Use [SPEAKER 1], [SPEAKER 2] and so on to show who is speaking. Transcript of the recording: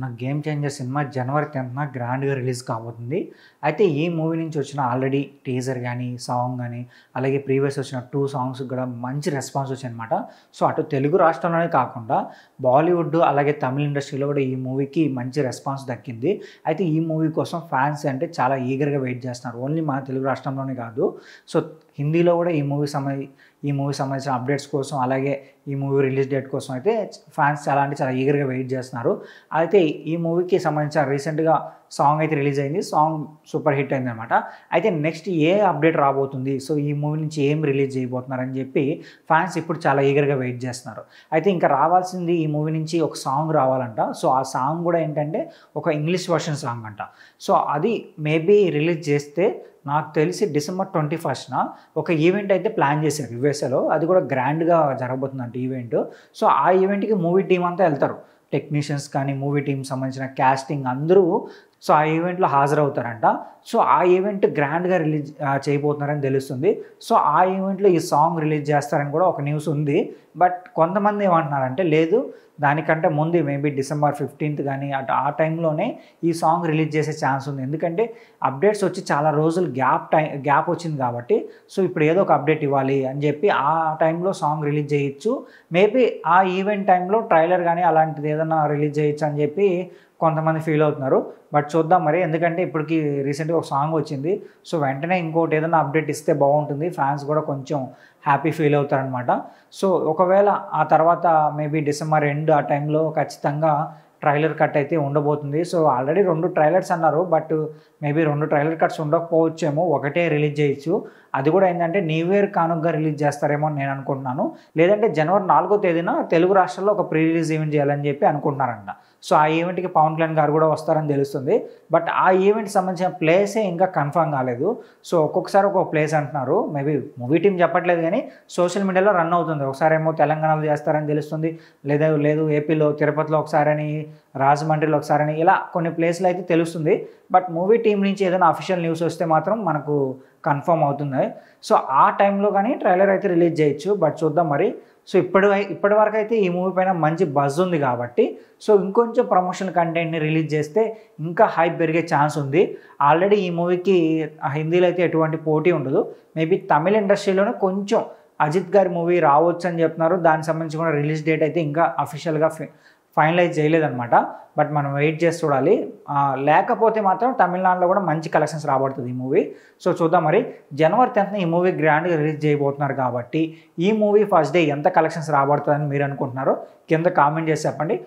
[SPEAKER 1] చూస్తున్న 'game changer' cinema జనవరి 10న గ్రాండ్‌గా release కాబోతుంది. అయితే ఈ మూవీ నుంచి వచ్చిన ఆల్రెడీ టీజర్ గానీ, సాంగ్ గానీ, అలాగే ప్రీవియస్ వచ్చిన 2 సాంగ్స్‌కి కూడా మంచి రెస్పాన్స్ వచ్చాయన్నమాట. సో, అటు తెలుగు రాష్ట్రంలోనే కాకుండా బాలీవుడ్ అలాగే తమిళ్ ఇండస్ట్రీలో కూడా ఈ మూవీకి మంచి రెస్పాన్స్ దక్కింది. అయితే ఈ మూవీ కోసం ఫ్యాన్స్ అంటే చాలా ఈగర్‌గా వెయిట్ చేస్తున్నారు. ఓన్లీ మన తెలుగు రాష్ట్రంలోనే కాదు. సో, హిందీలో కూడా ఈ మూవీ సంబంధించిన అప్డేట్స్ కోసం, అలాగే ఈ మూవీ రిలీజ్ డేట్ కోసం అయితే ఫ్యాన్స్ చాలా అంటే చాలా ఈగర్‌గా వెయిట్ చేస్తున్నారు. అయితే ఈ మూవీకి సంబంధించిన రీసెంట్‌గా సాంగ్ అయితే రిలీజ్ అయింది. సాంగ్ సూపర్ హిట్ అయిందనమాట. అయితే నెక్స్ట్ ఏ అప్డేట్ రాబోతుంది, సో ఈ మూవీ నుంచి ఏం రిలీజ్ చేయబోతున్నారని చెప్పి ఫ్యాన్స్ ఇప్పుడు చాలా ఈగర్‌గా వెయిట్ చేస్తున్నారు. అయితే ఇంకా రావాల్సింది ఈ మూవీ నుంచి ఒక సాంగ్ రావాలంట. సో ఆ సాంగ్ కూడా ఏంటంటే ఒక ఇంగ్లీష్ వర్షన్ సాంగ్ అంట. సో అది మేబీ రిలీజ్ చేస్తే నాకు తెలిసి డిసెంబర్ 21న ఒక ఈవెంట్ అయితే ప్లాన్ చేశారు యూఎస్ఏలో. అది కూడా గ్రాండ్‌గా జరగబోతుందంట ఈవెంట్. సో ఆ ఈవెంట్‌కి మూవీ టీమ్ అంతా వెళ్తారు. టెక్నీషియన్స్ కానీ, మూవీ టీమ్ సంబంధించిన కాస్టింగ్ అందరూ సో ఆ ఈవెంట్‌లో హాజరవుతారంట. సో ఆ ఈవెంట్ గ్రాండ్‌గా రిలీజ్ చేయబోతున్నారని తెలుస్తుంది. సో ఆ ఈవెంట్‌లో ఈ సాంగ్ రిలీజ్ చేస్తారని కూడా ఒక న్యూస్ ఉంది. బట్ కొంతమంది ఏమంటున్నారంటే లేదు, దానికంటే ముందు మేబీ డిసెంబర్ 15th కానీ అటు ఆ టైంలోనే ఈ సాంగ్ రిలీజ్ చేసే ఛాన్స్ ఉంది. ఎందుకంటే అప్డేట్స్ వచ్చి చాలా రోజులు గ్యాప్ వచ్చింది కాబట్టి, సో ఇప్పుడు ఏదో ఒక అప్డేట్ ఇవ్వాలి అని చెప్పి ఆ టైంలో సాంగ్ రిలీజ్ చేయొచ్చు. మేబీ ఆ ఈవెంట్ టైంలో ట్రైలర్ కానీ అలాంటిది ఏదైనా రిలీజ్ చేయొచ్చు అని చెప్పి కొంతమంది ఫీల్ అవుతున్నారు. బట్ చూద్దాం మరి. ఎందుకంటే ఇప్పటికి రీసెంట్‌గా ఒక సాంగ్ వచ్చింది. సో వెంటనే ఇంకోటి ఏదైనా అప్డేట్ ఇస్తే బాగుంటుంది. ఫ్యాన్స్ కూడా కొంచెం హ్యాపీ ఫీల్ అవుతారనమాట. సో ఒకవేళ ఆ తర్వాత మేబీ డిసెంబర్ ఎండ్ ఆ టైంలో ఖచ్చితంగా ట్రైలర్ కట్ అయితే ఉండబోతుంది. సో ఆల్రెడీ 2 ట్రైలర్స్ అన్నారు. బట్ మేబీ 2 ట్రైలర్ కట్స్ ఉండకపోవచ్చేమో. ఒకటే రిలీజ్ చేయొచ్చు. అది కూడా ఏంటంటే న్యూ ఇయర్ కానుకగా రిలీజ్ చేస్తారేమో అని నేను అనుకుంటున్నాను. లేదంటే జనవరి 4వ తేదీన తెలుగు రాష్ట్రాల్లో ఒక ప్రీ రిలీజ్ ఈవెంట్ చేయాలని చెప్పి అనుకుంటున్నారంట. సో ఆ ఈవెంట్‌కి పవన్ కళ్యాణ్ గారు కూడా వస్తారని తెలుస్తుంది. బట్ ఆ ఈవెంట్‌కి సంబంధించిన ప్లేసే ఇంకా కన్ఫర్మ్ కాలేదు. సో ఒక్కొక్కసారి ఒక్కొక్క ప్లేస్ అంటున్నారు. మేబీ మూవీ టీమ్ చెప్పట్లేదు కానీ సోషల్ మీడియాలో రన్ అవుతుంది. ఒకసారేమో తెలంగాణలో చేస్తారని తెలుస్తుంది. లేదు ఏపీలో తిరుపతిలో ఒకసారని, రాజమండ్రిలో ఒకసారని, ఇలా కొన్ని ప్లేస్‌లు అయితే తెలుస్తుంది. బట్ మూవీ టీం నుంచి ఏదైనా అఫీషియల్ న్యూస్ వస్తే మాత్రం మనకు కన్ఫర్మ్ అవుతుంది. సో ఆ టైంలో కానీ ట్రైలర్ అయితే రిలీజ్ చేయొచ్చు. బట్ చూద్దాం మరి. సో ఇప్పటి వరకు అయితే ఈ మూవీ పైన మంచి బజ్ ఉంది కాబట్టి, సో ఇంకొంచెం ప్రమోషనల్ కంటెంట్‌ని రిలీజ్ చేస్తే ఇంకా హైప్ పెరిగే ఛాన్స్ ఉంది. ఆల్రెడీ ఈ మూవీకి హిందీలో అయితే ఎటువంటి పోటీ ఉండదు. మేబీ తమిళ్ ఇండస్ట్రీలోనే కొంచెం అజిత్ గారి మూవీ రావచ్చు అని చెప్తున్నారు. దానికి సంబంధించి కూడా రిలీజ్ డేట్ అయితే ఇంకా అఫీషియల్‌గా ఫైనలైజ్ చేయలేదన్నమాట. బట్ మనం వెయిట్ చేసి చూడాలి. లేకపోతే మాత్రం తమిళనాడులో కూడా మంచి కలెక్షన్స్ రాబడుతుంది ఈ మూవీ. సో చూద్దాం మరి. జనవరి 10న ఈ మూవీ గ్రాండ్‌గా రిలీజ్ చేయబోతున్నారు కాబట్టి ఈ మూవీ ఫస్ట్ డే ఎంత కలెక్షన్స్ రాబడుతుందని మీరు అనుకుంటున్నారో కింద కామెంట్ చేసి చెప్పండి.